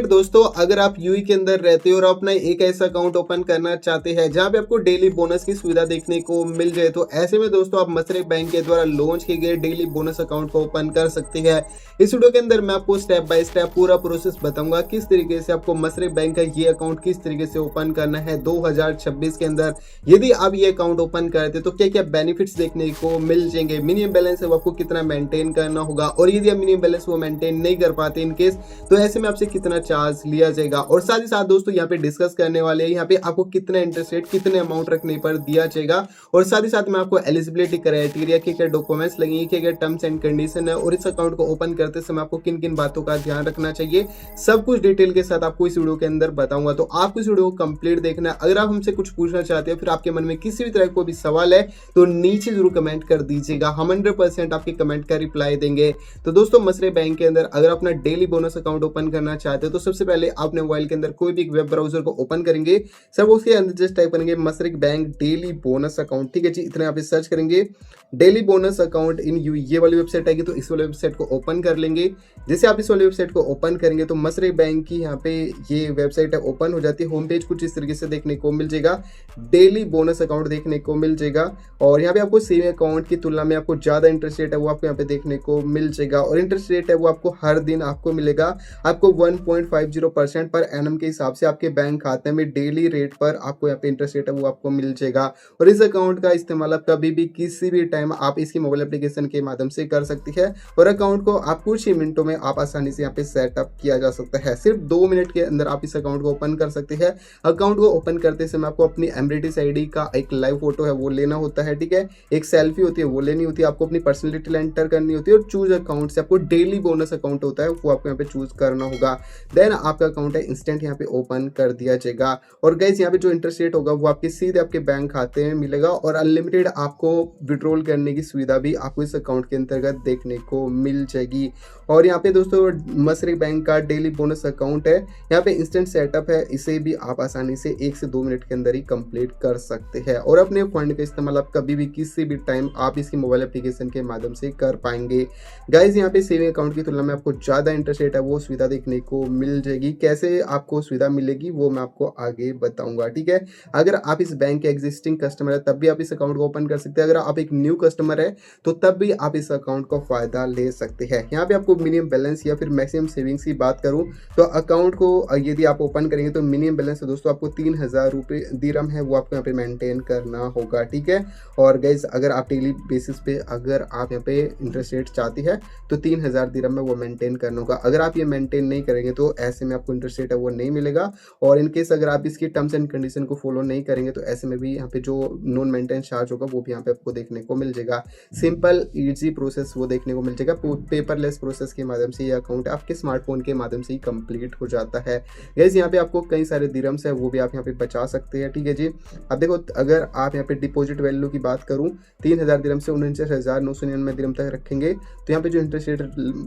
दोस्तों, अगर आप यूएई के अंदर रहते हो और अपना एक ऐसा अकाउंट ओपन करना चाहते हैं जहां पे आपको डेली बोनस की सुविधा देखने को मिल जाए, तो ऐसे में दोस्तों आप मसरेक बैंक के द्वारा लॉन्च किए गए डेली बोनस अकाउंट को ओपन कर सकते हैं। इस वीडियो के अंदर मैं आपको स्टेप बाय स्टेप पूरा प्रोसेस बताऊंगा किस तरीके से आपको मसरेक बैंक का ये अकाउंट किस तरीके से ओपन करना है 2026 के अंदर। यदि आप ये अकाउंट ओपन करते तो क्या क्या बेनिफिट्स देखने को मिल जाएंगे, मिनिमम बैलेंस है वो आपको कितना मेंटेन करना होगा, और यदि आप मिनिमम बैलेंस वो मेंटेन नहीं कर पाते इन केस, तो ऐसे में आपसे कितना चार्ज लिया जाएगा। और साथ ही साथ दोस्तों यहाँ पे डिस्कस करने वाले हैं यहाँ पे आपको कितना इंटरेस्ट रेट कितने अमाउंट रखने पर दिया जाएगा, और साथ ही साथ में आपको एलिजिबिलिटी क्राइटेरिया के क्या डॉक्यूमेंट्स लगेंगे, क्या क्या टर्म्स एंड कंडीशन है, और इस अकाउंट को ओपन करते समय आपको किन किन बातों का ध्यान रखना चाहिए, सब कुछ डिटेल के साथ आपको इस वीडियो के अंदर बताऊंगा। तो आपको इस वीडियो को कंप्लीट देखना है। अगर आप हमसे कुछ पूछना चाहते हैं, फिर आपके मन में किसी भी तरह को भी सवाल है, तो नीचे जरूर कमेंट कर दीजिएगा। हम 100% आपके कमेंट का रिप्लाई देंगे। तो दोस्तों मसरे बैंक के अंदर अगर अपना डेली बोनस अकाउंट ओपन करना चाहते हो, तो सबसे पहले आपने मोबाइल के अंदर कोई भी एक वेब ब्राउजर को ओपन करेंगे। सब उसके अंदर जस्ट टाइप करेंगे मसरेक बैंक डेली बोनस अकाउंट। ठीक है जी, इतना आप सर्च करेंगे daily bonus account in you, ये वाली वेबसाइट आएगी, तो इस वाली वेबसाइट को ओपन कर लेंगे। जैसे आप इस वाली वेबसाइट को ओपन करेंगे तो मसरेक बैंक की यहाँ पे ये वेबसाइट है ओपन हो जाती है। होम पेज कुछ इस तरीके से देखने को मिल जाएगा, डेली बोनस अकाउंट देखने को मिल जाएगा, और यहाँ पे आपको सेविंग अकाउंट की तुलना में आपको ज्यादा इंटरेस्ट रेट है वो आपको यहाँ पे देखने को मिल जाएगा। और इंटरेस्ट रेट है वो आपको हर दिन आपको मिलेगा, आपको 1.50% पर एनम के हिसाब से आपके बैंक खाते में डेली रेट पर आपको यहाँ पे इंटरेस्ट रेट है वो आपको मिल जाएगा। और इस अकाउंट का इस्तेमाल आप कभी भी किसी भी टाइम आप इसकी मोबाइल एप्लीकेशन के माध्यम से कर सकती है, और अकाउंट को आप कुछ ही मिनटों में आप आसानी से यहाँ पे सेटअप किया जा सकता है। सिर्फ 2 मिनट के अंदर आप इस अकाउंट को ओपन कर सकते हैं। अकाउंट को ओपन करते समय आपको अपनी एमरेटिस आईडी का एक लाइव फोटो है वो लेना होता है। ठीक है, एक सेल्फी होती है वो लेनी होती है, आपको अपनी पर्सनल डिटेल एंटर करनी होती है, और चूज अकाउंट से आपको डेली बोनस अकाउंट होता है वो आपको यहाँ पे चूज करना होगा। देन आपका अकाउंट है इंस्टेंट यहाँ पे ओपन कर दिया जाएगा। और गाइस यहाँ पे जो इंटरेस्ट रेट होगा वो आपके सीधे आपके बैंक खाते में मिलेगा, और अनलिमिटेड आपको विड्रॉल करने की सुविधा भी आपको इस अकाउंट के अंतर्गत देखने को मिल जाएगी। और यहाँ पे दोस्तों मसरेक बैंक का डेली बोनस अकाउंट है, यहाँ पे इंस्टेंट सेटअप है, इसे भी आप आसानी से 1 से 2 मिनट के अंदर ही कंप्लीट कर सकते हैं। और अपने फंड का इस्तेमाल आप कभी भी किसी भी टाइम आप इसकी मोबाइल एप्लीकेशन के माध्यम से कर पाएंगे। गाइज यहाँ पे सेविंग अकाउंट की तुलना में आपको ज़्यादा इंटरेस्ट रेट है वो सुविधा देखने को मिल जाएगी। कैसे आपको सुविधा मिलेगी वो मैं आपको आगे बताऊंगा। ठीक है, अगर आप इस बैंक के एग्जिस्टिंग कस्टमर है तब भी आप इस अकाउंट को ओपन कर सकते हैं। अगर आप एक न्यू कस्टमर है तो तब भी आप इस अकाउंट का फायदा ले सकते हैं। यहाँ पे आपको मिनिमम बैलेंस या फिर मैक्सिमम सेविंग्स की बात करूँ तो अकाउंट को यदि आप ओपन करेंगे तो मिनिमम बैलेंस है दोस्तों आपको 3000 रुपये दिरहम है वो आपको यहाँ पे मेंटेन करना होगा। ठीक है, और गाइज अगर आप डेली बेसिस पे अगर आप यहाँ पे इंटरेस्ट रेट चाहती है तो 3000 दिरहम में वो मेंटेन करना होगा। अगर आप ये मेंटेन नहीं करेंगे तो ऐसे में आपको इंटरेस्ट रेट है वो नहीं मिलेगा। और इनकेस अगर आप इसकी टर्म्स एंड कंडीशन को फॉलो नहीं करेंगे तो ऐसे में भी यहाँ पे जो नॉन मेंटेनेंस चार्ज होगा वो भी यहाँ पे आपको देखने को मिल जाएगा। सिंपल ईजी प्रोसेस वो देखने को मिल जाएगा। पेपरलेस प्रोसेस के माध्यम से ये अकाउंट आपके स्मार्टफोन के माध्यम से ही कंप्लीट हो जाता है। गाइस यहाँ पे आपको कई सारे दिरहम्स है वो भी आप यहाँ पे बचा सकते हैं। ठीक है जी, अब देखो अगर आप यहाँ पे डिपॉजिट वैल्यू की बात करूँ 3000 दिरहम से 49,999 दिरहम तक रखेंगे तो यहाँ पे जो इंटरेस्ट रेट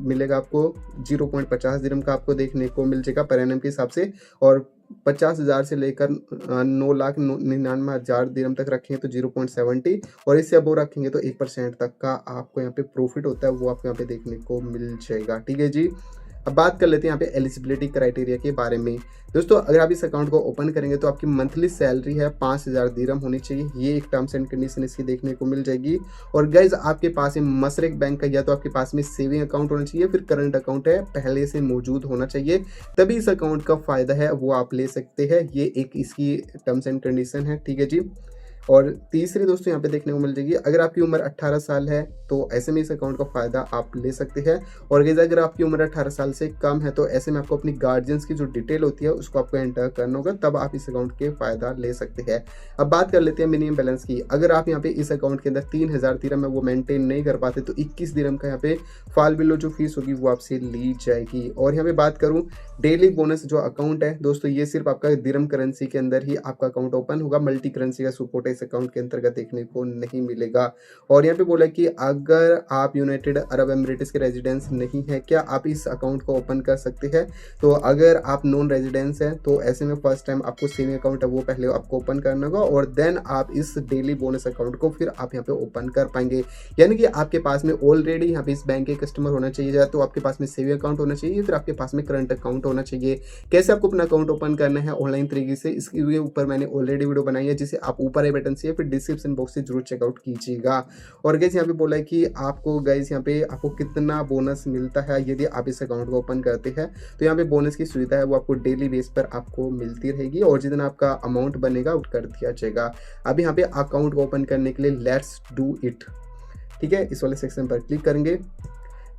मिलेगा आपको 0.50 दिरहम का आपको देखने को मिल जाएगा पर एनम के हिसाब से। और 50,000 से लेकर 9,99,000 दिरहम तक रखेंगे तो 0.70, और इससे अब रखेंगे तो 1% तक का आपको यहाँ पे प्रॉफिट होता है वो आपको यहाँ पे देखने को मिल जाएगा। ठीक है जी, अब बात कर लेते हैं यहाँ पे एलिजिबिलिटी क्राइटेरिया के बारे में। दोस्तों अगर आप इस अकाउंट को ओपन करेंगे तो आपकी मंथली सैलरी है 5000 दिरहम होनी चाहिए, ये एक टर्म्स एंड कंडीशन इसकी देखने को मिल जाएगी। और गाइज आपके पास में मसरेक बैंक का या तो आपके पास में सेविंग अकाउंट होना चाहिए, फिर करंट अकाउंट है पहले से मौजूद होना चाहिए, तभी इस अकाउंट का फायदा है वो आप ले सकते हैं। ये एक इसकी टर्म्स एंड कंडीशन है। ठीक है जी, और तीसरी दोस्तों यहाँ पे देखने को मिल जाएगी अगर आपकी उम्र 18 साल है तो ऐसे में इस अकाउंट का फायदा आप ले सकते हैं। और गाइस अगर आपकी उम्र 18 साल से कम है तो ऐसे में आपको अपनी गार्जियंस की जो डिटेल होती है उसको आपको एंटर करना होगा, तब आप इस अकाउंट के फायदा ले सकते हैं। अब बात कर लेते हैं मिनिमम बैलेंस की। अगर आप यहाँ पे इस अकाउंट के अंदर 3000 दिरहम है वो मेंटेन नहीं कर पाते तो 21 दिरहम का यहाँ पे फाल बिलो जो फीस होगी वो आपसे ली जाएगी। और यहाँ पे बात करूँ डेली बोनस जो अकाउंट है दोस्तों, ये सिर्फ आपका दिरहम करेंसी के अंदर ही आपका अकाउंट ओपन होगा, मल्टी करेंसी का सपोर्ट है इस अकाउंट के अंतर्गत देखने को नहीं मिलेगा। और यहाँ पे बोला कि अगर आप यूनाइटेड अरब एमिरेट्स के रेजिडेंस नहीं है, क्या आप इस अकाउंट को ओपन कर सकते हैं। तो अगर आप नॉन रेजिडेंस हैं तो ऐसे में फर्स्ट टाइम आपको सेविंग अकाउंट है वो पहले आपको ओपन करना होगा और देन आप इस डेली बोनस अकाउंट को फिर आप यहाँ पे ओपन कर पाएंगे। यानी कि आपके पास में ऑलरेडी यहाँ पे इस बैंक के कस्टमर होना चाहिए, या तो आपके पास में सेविंग अकाउंट होना चाहिए, फिर आपके पास में करंट अकाउंट होना चाहिए। कैसे आपको अपना अकाउंट ओपन करना है ऑनलाइन तरीके से, इसके ऊपर मैंने ऑलरेडी वीडियो बनाई है, जिसे आप ऊपर आई बटन से फिर डिस्क्रिप्शन बॉक्स से जरूर चेकआउट कीजिएगा। और गाइस यहाँ पे बोला है कि आपको गाइस यहाँ पे आपको कितना बोनस मिलता है यदि आप इस अकाउंट को ओपन करते हैं। तो यहाँ पे बोनस की सुविधा है वो आपको डेली बेस पर आपको मिलती रहेगी और जितना आपका अमाउंट बनेगा वो कर दिया जाएगा। अब यहाँ पे अकाउंट को ओपन करने के लिए लेट्स डू इट, ठीक है, इस वाले सेक्शन पर क्लिक करेंगे।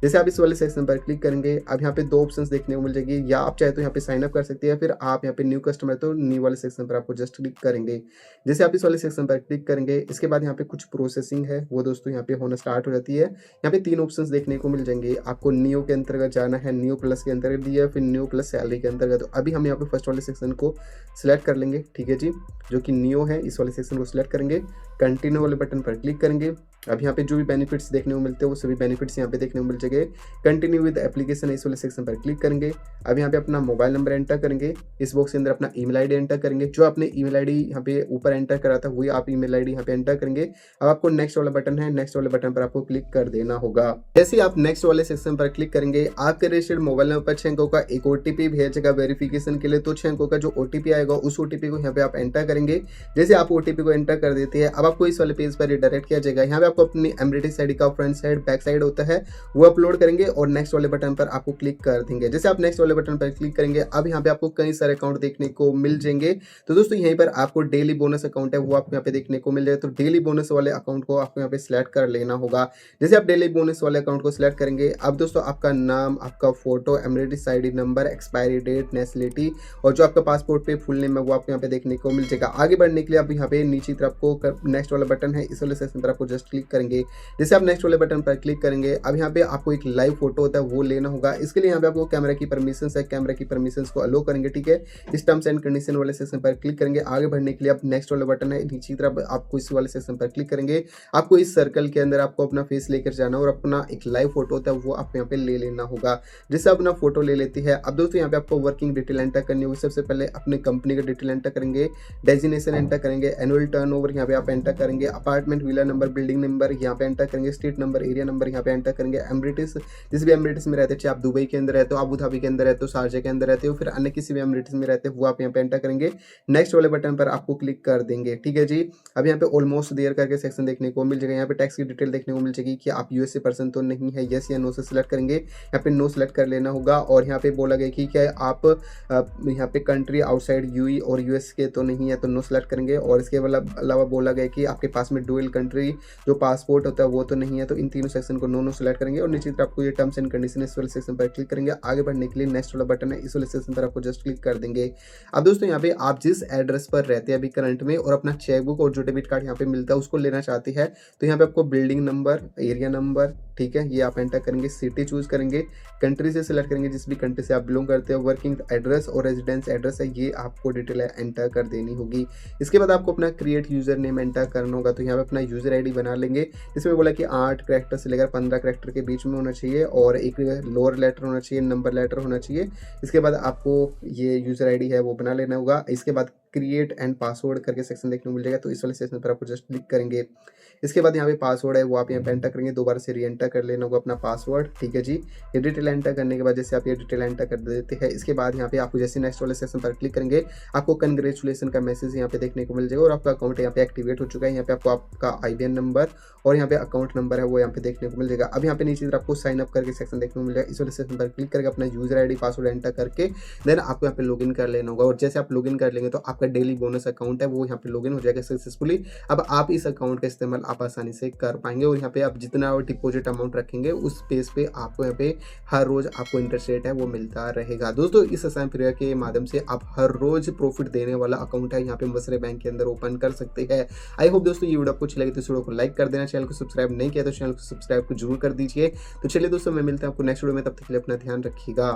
जैसे आप इस वाले सेक्शन पर क्लिक करेंगे, अब यहाँ पे दो ऑप्शंस देखने को मिल जाएगी, या आप चाहे तो यहाँ पे साइन अप कर सकते हैं, फिर आप यहाँ पे न्यू कस्टमर तो न्यू वाले सेक्शन पर आपको जस्ट क्लिक करेंगे। जैसे आप इस वाले सेक्शन पर क्लिक करेंगे, इसके बाद यहाँ पे कुछ प्रोसेसिंग है वो दोस्तों यहाँ पे होना स्टार्ट हो जाती है। यहाँ पे 3 ऑप्शंस देखने को मिल जाएंगे, आपको न्यू के अंतर्गत जाना है, न्यू प्लस के अंतर्गत दिया है, फिर न्यू प्लस सैलरी के अंतर्गत। तो अभी हम यहाँ पे फर्स्ट वाले सेक्शन को सिलेक्ट कर लेंगे, ठीक है जी, जो कि न्यू है, इस वाले सेक्शन को सिलेक्ट करेंगे, कंटिन्यू वाले बटन पर क्लिक करेंगे। अब यहाँ पे जो भी बेनिफिट्स देखने को मिलते हैं वो सभी बेनिफिट्स यहाँ पे देखने को मिल जाएंगे। कंटिन्यू विद एप्लीकेशन इस वाले सेक्शन पर क्लिक करेंगे। अब यहाँ पे अपना मोबाइल नंबर एंटर करेंगे, इस बॉक्स के अंदर अपना ईमेल आईडी एंटर करेंगे, जो आपने ईमेल आईडी यहाँ पे ऊपर एंटर करा था वही आप ईमेल आईडी यहाँ पे एंटर करेंगे। अब आपको नेक्स्ट वाला बटन है, नेक्स्ट वाले बटन पर आपको क्लिक कर देना होगा। जैसे ही आप नेक्स्ट वाले सेक्शन पर क्लिक करेंगे, आपके रजिस्टर्ड मोबाइल नंबर पर 6 अंकों का एक ओटीपी भेजेगा वेरिफिकेशन के लिए। तो 6 अंकों का जो ओटीपी आएगा उस ओटीपी को यहाँ पे आप एंटर करेंगे। जैसे आप ओटीपी को एंटर कर देते हैं, अब आपको इस वाले पेज पर रिडायरेक्ट किया जाएगा। यहाँ पे आपको अपनी एमरेटिस आईडी का फ्रंट साइड बैक साइड होता है वो अपलोड करेंगे और नेक्स्ट वाले बटन पर आपको क्लिक कर देंगे। जैसे आप नेक्स्ट वाले बटन पर क्लिक करेंगे, अब यहाँ पे आपको कई सारे अकाउंट देखने को मिल जाएंगे। तो दोस्तों यहीं पर आपको डेली बोनस अकाउंट है वो आपको यहाँ पे देखने को मिल जाएगा। तो डेली बोनस वाले अकाउंट को आपको यहाँ पे सिलेक्ट कर लेना होगा। जैसे आप डेली बोनस वाले अकाउंट को सिलेक्ट करेंगे, अब दोस्तों आपका नाम, आपका photo, Emirates ID number, expiry date, nationality और जो आपका पासपोर्ट पे फुल नेम है वो आपको यहाँ पे देखने को मिल जाएगा। आगे बढ़ने के लिए आप यहाँ पे नीचे तरफ को नेक्स्ट वाला बटन है, इस वाले सेक्शन पर आपको जस्ट क्लिक करेंगे। जैसे आप नेक्स्ट वाले बटन पर क्लिक करेंगे, अब यहाँ पे आपको एक लाइव फोटो होता है वो लेना होगा। इसके लिए यहाँ पे आपको कैमरा की परमिशंस है, कैमरा की परमिशंस को अलो करेंगे, ठीक है। इस टर्म्स एंड कंडीशन वाले सेक्शन पर क्लिक करेंगे। आगे बढ़ने के लिए आप नेक्स्ट वाला बटन है, नीचे तरफ आपको इस वाले सेक्शन पर क्लिक करेंगे। आपको इस सर्कल के अंदर आपको अपना फेस लेकर जाना और अपना एक लाइव फोटो होता है वो आपको यहाँ पे ले लेना होगा। जैसे अपना फोटो ले लेती है, अब दोस्तों यहाँ पे आपको वर्किंग डिटेल एंटर करनी होगी। सबसे पहले अपने कंपनी का डिटेल एंटर करेंगे, डेजिग्नेशन एंटर करेंगे, एनुअल टर्नओवर यहाँ पे आप एंटर करेंगे, apartment, villa number, building number यहाँ पे एंटर करेंगे, स्ट्रीट नंबर, एरिया नंबर यहाँ पे एंटर करेंगे, एमिरेट्स, जिस भी एमिरेट्स में रहते हैं, चाहे आप दुबई के अंदर रहते हो, अबू धाबी के अंदर रहते हो, शारजा के अंदर रहते हो, फिर अन्य किसी भी एमिरेट्स में रहते हो वो आप यहाँ पे एंटर करेंगे। नेक्स्ट वाले बटन पर आपको क्लिक कर देंगे, ठीक है जी। अब यहाँ पे ऑलमोस्ट देयर करके सेक्शन देखने को मिल जाएगा। यहाँ पे टैक्स की डिटेल देखने को मिल जाएगी कि आप यूएसए पर्सन तो नहीं है, यस या नो से सिलेक्ट करेंगे। यहाँ पे नो सिलेक्ट कर लेना होगा और यहाँ पे बोला गया कि क्या आप यहाँ पे कंट्री आउटसाइड यूई और यूएस के तो नहीं है, तो नो सिलेक्ट करेंगे। और इसके अलावा बोला गया कि आपके पास में डुअल कंट्री जो पासपोर्ट होता है वो तो नहीं है, तो इन तीनों सेक्शन को नो सिलेक्ट करेंगे। और नीचे आपको ये टर्म्स एंड कंडीशन इस वाले सेक्शन पर क्लिक करेंगे। आगे बढ़ने के लिए नेक्स्ट वाला बटन है, इस वाले सेक्शन पर आपको जस्ट क्लिक कर देंगे। अब दोस्तों यहाँ पे आप जिस एड्रेस पर रहते हैं अभी करंट में और अपना चेकबुक और जो डेबिट कार्ड यहाँ पे मिलता है उसको लेना चाहते हैं, तो यहाँ पे आपको बिल्डिंग नंबर, एरिया नंबर, ठीक है, ये आप एंटर करेंगे, सिटी चूज करेंगे, कंट्री से सिलेक्ट करेंगे जिस भी कंट्री से आप बिलोंग करते हैं, वर्किंग एड्रेस और रेजिडेंस एड्रेस है ये आपको डिटेल एंटर कर देनी होगी। इसके बाद आपको अपना क्रिएट यूजर नेम एंटर करना होगा। तो यहाँ पे अपना यूजर आईडी बना लेंगे, इसमें बोला कि 8 कैरेक्टर से लेकर 15 कैरेक्टर के बीच में होना चाहिए और एक लोअर लेटर होना चाहिए, नंबर लेटर होना चाहिए। इसके बाद आपको ये यूजर आईडी है वो बना लेना होगा। इसके बाद क्रिएट एंड पासवर्ड करके सेक्शन देखने को मिल जाएगा, तो इस वाले सेक्शन पर आपको जस्ट क्लिक करेंगे। इसके बाद यहाँ पे पासवर्ड है वो आप यहाँ पे एंटर करेंगे, दोबारा से री एंटर कर लेना होगा अपना पासवर्ड, ठीक है जी। ये डिटेल एंटर करने के बाद जैसे आप ये डिटेल एंटर कर देते हैं, इसके बाद यहाँ पे आपको जैसे नेक्स्ट वाले सेक्शन पर क्लिक करेंगे आपको कंग्रेचुलेसन का मैसेज यहाँ पे देखने को मिल जाएगा और आपका अकाउंट यहाँ पे एक्टिवेट हो चुका है। यहाँ पे आपको आपका IBAN नंबर और यहाँ पे अकाउंट नंबर है वो यहाँ पे देखने को मिल जाएगा। अब यहाँ पे नीचे आपको साइन अप करके सेक्शन देखने को मिल जाएगा, इस वाले सेक्शन पर क्लिक करके अपना यूजर आईडी पासवर्ड एंटर करके देन आपको यहाँ पे लॉगिन कर लेना होगा। और जैसे आप लॉगिन कर लेंगे तो आपका डेली बोनस अकाउंट है वो यहाँ पे लॉगिन हो जाएगा सक्सेसफुली। अब आप इस अकाउंट का इस्तेमाल आप आसानी से कर पाएंगे और यहाँ पे आप जितना डिपॉजिट अमाउंट रखेंगे उस बेस पे आपको यहाँ पे हर रोज आपको इंटरेस्ट रेट है वो मिलता रहेगा। दोस्तों इस आसान प्रक्रिया के माध्यम से आप हर रोज प्रॉफिट देने वाला अकाउंट है यहाँ पे मसरे बैंक के अंदर ओपन कर सकते हैं। आई होप दोस्तों ये वीडियो आपको अच्छी लगी तो इस वीडियो को लाइक कर देना, चैनल को सब्सक्राइब नहीं किया तो चैनल को सब्सक्राइब जरूर कर दीजिए। तो चलिए दोस्तों मैं मिलता हूँ आपको नेक्स्ट वीडियो में, तब तक के लिए अपना ध्यान रखिएगा।